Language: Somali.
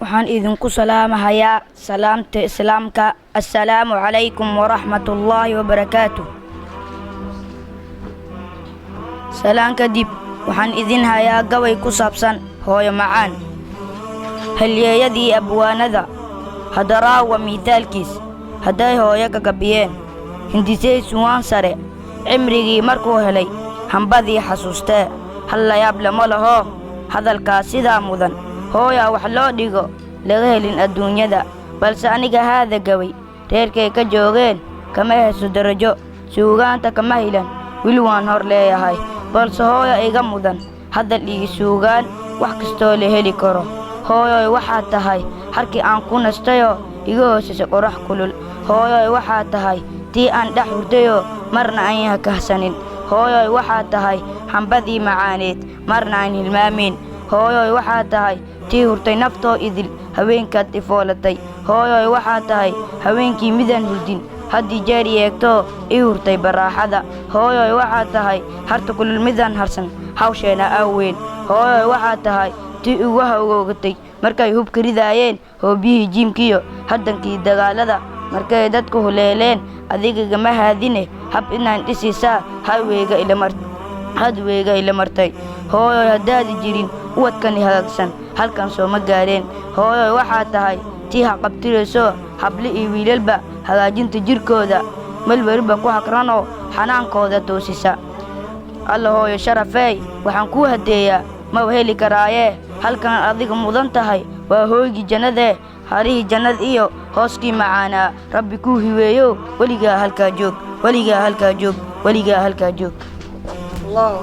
waxaan idinku salaamahayaa salaamta islaamka. assalaamu calaykum waraxmatullaahi wabarakaatuh. salaan kadib waxaan idin hayaa gabay ku saabsan hooyo macaan, halyeeyadii abwaanada hadaraawa miithaalkiis. hadday hooyo gagabiyeen hindisay suwaan sare, cimrigii markuu helay hambadii xasuustee. hal layaab lama laho hadalkaas sidaa mudan, hooyaa wax loo dhigo laga helin adduunyada. balse aniga haada gabay reerkay ka joogeen kama hayso darajo, suugaanta kama hilan wili waan hor leeyahay. balse hooya iga mudan hadal ii suugaan wax kastoo la heli karo. hooyoy waxaad tahay harkii aan ku nastayoo iga hoosaysa qorax kulul. hooyoy waxaad tahay tii aan dhex hurdayoo marna aan yakahsanin. hooyoy waxaad tahay hambadii macaaneed marna aan hilmaamayn. hooyoy waxaad tahay tii hurtay naftoo idil haweenkaad ifoolatay. hooyoy waxaad tahay haweenkii midaan hurdin haddii jeer yeegtoo ii hurtay baraaxada. hooyoy waxaad tahay harta kulul midaan harsan hawsheena aaweyn. hooyoy waxaad tahay tii igu hawgoogatay markay hubka ridaayeen hoobiyihii jiimkiyo haddankii dagaalada. markay dadku huleeleen adigagama haadine hab inaan dhisiisaa hadweyga ila martay. hooyoy haddaadi jirin uwadkani hagaagsan halkan sooma gaadheen. hooyoy waxaad tahay tii haqabtiraysoo habli iyo wiilalba hagaajinta jirkooda malweliba ku hagranoo xanaankooda toosisa. alla hooyo sharafeey waxaan kuu hadeeyaa ma heli karaayee halkan adiga mudan tahay waa hooygii jannadee. harihii jannad iyo hooskii macaanaa rabbi kuu hiweeyo weligaa halkaa joog, weligaa halkaa joog, weligaa halkaa joog. Allah